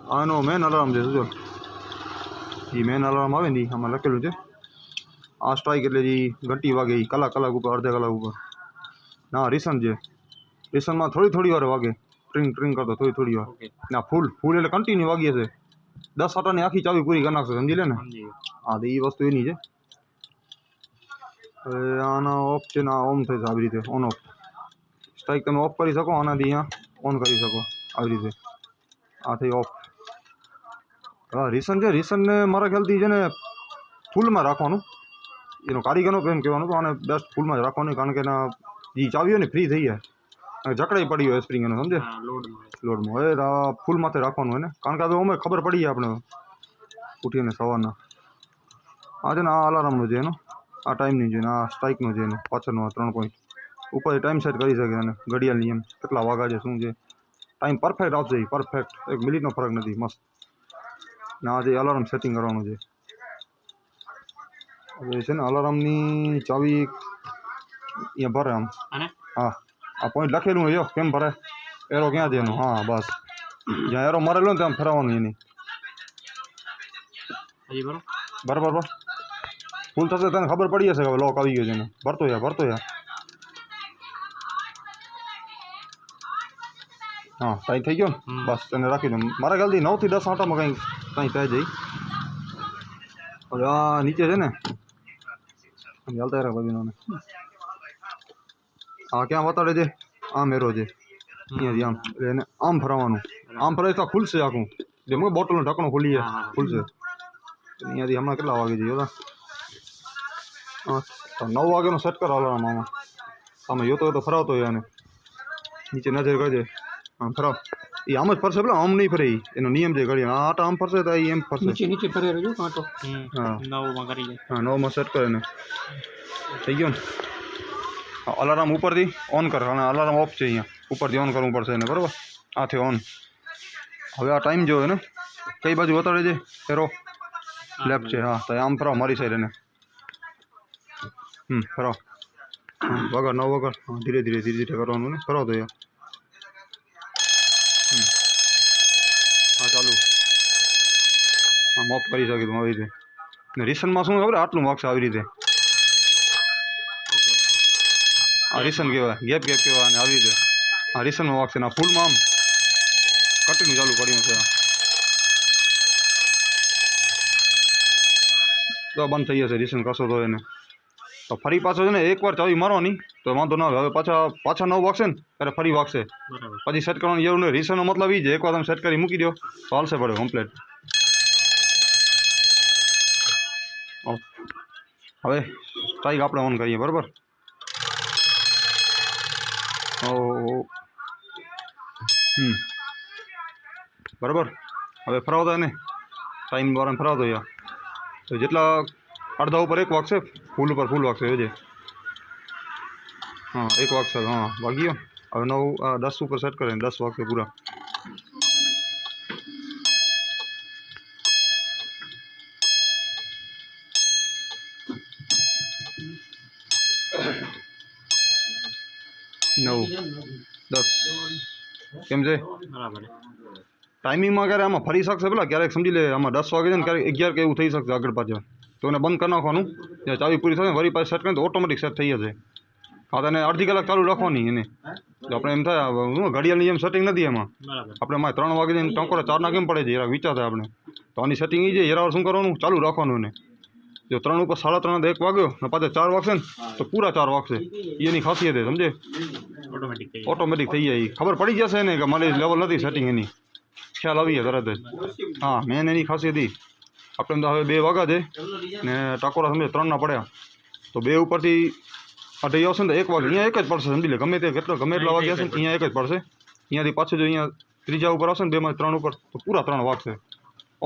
આનો main alarm છે જો એ મેન અલાર્મ આવે ને આમાં લખેલું છે આ સ્ટ્રાઇક એટલે જે ઘંટી વાગે એ કલાક ઉપર અડધા કલાક ઉપર ના રિસન છે રિસનમાં થોડી વાર વાગે ટ્રિંગ કરતો થોડી વાર ના ફૂલ એટલે કન્ટિન્યુ વાગીએ છે 10 આટાની આખી ચાવી પૂરી કરી નાખશે સમજી લે ને હા તો એ વસ્તુ એની છે હવે આના ઓફ છે ને ઓન થાય છે આવી રીતે ઓન ઓફ સ્ટ્રાઇક તમે ઓફ કરી શકો આનાથી અહીંયા ઓન કરી શકો આવી રીતે આ થઈ ઓફ હા રિસન છે રિસનને મારા ખ્યાલથી છે ને ફૂલમાં રાખવાનું એનો કારીગરનો એમ કહેવાનું તો આને બેસ્ટ ફૂલમાં જ રાખવાનું કારણ કે એના જે ચાવી હોય ને ફ્રી થઈ જાય જકડાઈ પડી હોય સ્પ્રિંગ એનો સમજે લોડમાં હવે ફૂલ માથે રાખવાનું હોય ને કારણ કે હવે અમે ખબર પડી જાય આપણે ઉઠીને સવારના આ છે ને આ અલાર્મનો છે એનો આ ટાઈમની છે ને આ સ્ટ્રાઇકનો છે એનો પાછળનો 3 પોઈન્ટ ઉપર ટાઈમ સેટ કરી શકે અને ઘડિયાળની એમ કેટલા વાગ્યા છે શું છે ટાઈમ પરફેક્ટ આવશે પરફેક્ટ 1 મિનિટનો ફરક નથી મસ્ત ને આ જે અલાર્મ સેટિંગ કરવાનું છે હવે છે ને અલાર્મની ચાવી અહીંયા ભરે આમ હા આ પોઈન્ટ લખેલું હોય કેમ ભરે એરો ક્યાં છે એનો હા બસ જ્યાં એરો મારેલો ને ત્યાં ફેરવવાનું એની બરાબર ફૂલ થશે તને ખબર પડી જશે કે લોક આવી ગયો છે એને ભરતો યા હા ટાઈટ થઈ ગયો ને બસ તને રાખી દઉં મારા ખ્યાલથી 9 થી 10 આટામાં કંઈ થાય જાય હવે આ નીચે છે ને ચાલતા રહ્યા બધીને આ ક્યાં બતાડે છે આમ એરો છે અહીંયાથી આમ એટલે એને આમ ફરવાનું આમ ફરાય તો ખુલશે આખું જેમ કે બોટલનું ઢાંકણું ખુલશે અહીંયાથી હમણાં કેટલા વાગે જઈએ હા તો 9 વાગ્યાનો સેટ કરો અલાર્મ આમાં તમે જોતો હોય તો ફરાવતો હોય અને નીચે નજર કરજે આમ ફરાવ એ આમ જ ફરશે પેલા આમ નહીં ફરે એનો નિયમ છે ઘડી આ આટા આમ ફરશે તો એમ ફરશે નીચે ફરે રહ્યો કાંટો હા 9માં કરી જાય હા 9માં સેટ કરે ને થઈ ગયો ને અલાર્મ ઉપરથી ઓન કર અને અલાર્મ ઓફ છે અહીંયા ઉપરથી ઓન કરવું પડશે એને બરાબર આથી ઓન હવે આ ટાઈમ જોયો ને કઈ બાજુ બતાડે છે એરો લેફ્ટ છે હા તો આમ ફરાવ મારી સાઈડ એને ફરાવ વગર ન વગર ધીરે ધીરે કરવાનું ને ફરાવ તો યાર હા ચાલુ આમ ઓફ કરી શકે તું આવી રીતે ને રિસનમાં શું ખબર આટલું વાગશે આવી રીતે આ રિસન કહેવાય ગેપ કહેવાય અને આવી રીતે આ રિસનમાં વાગશે ને ફૂલમાં આમ કન્ટિન્યુ ચાલુ કર્યું છે તો બંધ થઈ જશે રિસન કશો તો એને તો ફરી પાછો છે ને એકવાર ચાવી મારવાની તો વાંધો ના આવે હવે પાછા 9 વાગશે ને ત્યારે ફરી વાગશે પછી સેટ કરવાની જરૂર નહીં રિસનનો મતલબ એ છે એકવાર તમે સેટ કરી મૂકી દો તો હાલશે પડે કમ્પ્લેટ હવે સ્ટ્રાઇક આપણે ઓન કરીએ બરાબર બરાબર હવે ફરાવતા એને ટાઈમ દ્વારા ફરાવતો યાર તો જેટલા અડધા ઉપર 1 વાગશે ફૂલ ઉપર ફૂલ વાગશે જોજે હા 1 વાગશે હા વાગી ગયો હવે 9 10 ઉપર સેટ કરે 10 વાગશે પૂરા નવ 10 કેમ છે ટાઈમિંગમાં ક્યારે આમાં ફરી શકશે પેલા ક્યારેક સમજી લે આમાં 10 વાગે છે ને ક્યારેક 11 કે એવું થઈ શકશે આગળ પાછળ તો એને બંધ કરી નાખવાનું જ્યાં ચાવી પૂરી થશે વળી પાછી સેટ કરીને તો ઓટોમેટિક સેટ થઈ જશે હા તો એને અડધી કલાક ચાલુ રાખવાની એને જો આપણે એમ થાય ઘડિયાળની જેમ સેટિંગ નથી એમાં આપણે એમાં 3 વાગે જઈને ટંકોરા 4 કેમ પડે છે યાર વિચાર થાય આપણે તો આની સેટિંગ એ છે યાર શું કરવાનું ચાલુ રાખવાનું એને જો 3 ઉપર 3:30 તો 1 વાગ્યો ને પાછા 4 વાગશે ને તો પૂરા 4 વાગશે એની ખાસિયત છે સમજે ઓટોમેટિક થઈ જાય ખબર પડી જશે ને કે મારી લેવલ નથી સેટિંગ એની ખ્યાલ આવી જાય તરત જ હા મેન એની ખાસિયત એ આપણે તો હવે 2 વાગ્યા છે ને ટકોરા સમજે 3ના પડ્યા તો 2 ઉપરથી અઢી આવશે ને તો 1 વાગે અહીંયા 1 જ પડશે સમજી લે ગમે એટલા વાગ્યા હશે ને અહીંયા 1 જ પડશે અહીંયાથી પાછું જો અહીંયા ત્રીજા ઉપર આવશે ને 2 માંથી 3 ઉપર તો પૂરા 3 વાગશે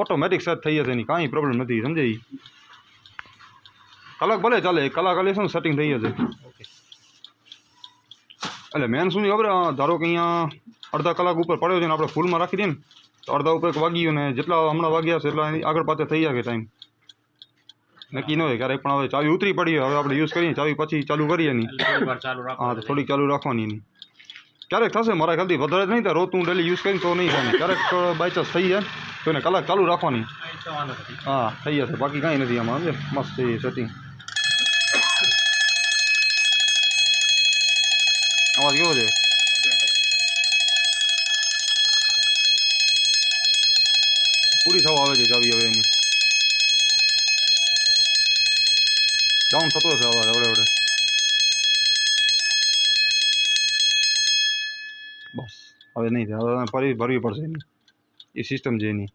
ઓટોમેટિક સેટ થઈ જશે એની કાંઈ પ્રોબ્લેમ નથી સમજે કલાક ભલે ચાલે 1 કલાક હાલે છે ને સેટિંગ થઈ જશે એટલે મેન શું ખબર ધારો કે અહીંયા અડધા કલાક ઉપર પડ્યો છે ને આપણે ફૂલમાં રાખી દઈએ ને તો અડધા ઉપર 1 વાગી ગયો ને જેટલા હમણાં વાગ્યા છે એટલા આગળ પાછળ થઈ જાય ટાઈમ નક્કી ન હોય ક્યારેક પણ હવે ચાવી ઉતરી પડી હવે આપણે યુઝ કરીએ ચાવી પછી ચાલુ કરીએ નહીં હા તો થોડીક ચાલુ રાખવાની એની ક્યારેક થશે મારા ખ્યાલથી વધારે જ નહીં થાય. રોજ તું ડેલી યુઝ કરીને તો નહીં થાય ને. ક્યારેક બાય ચાન્સ થઈ જાય તો એને કલાક ચાલુ રાખવાની. હા થઈ જશે, બાકી કાંઈ નથી આમાં. સમજે મસ્ત છે સેટિંગ. અવાજ કેવો છે? પૂરી થવા આવે છે ચાવી હવે એની. ડાઉન થતો હશે અવાજ હવડે હવડે. બસ હવે નહીં થાય, હવે ફરી ભરવી પડશે એની એ સિસ્ટમ છે એની.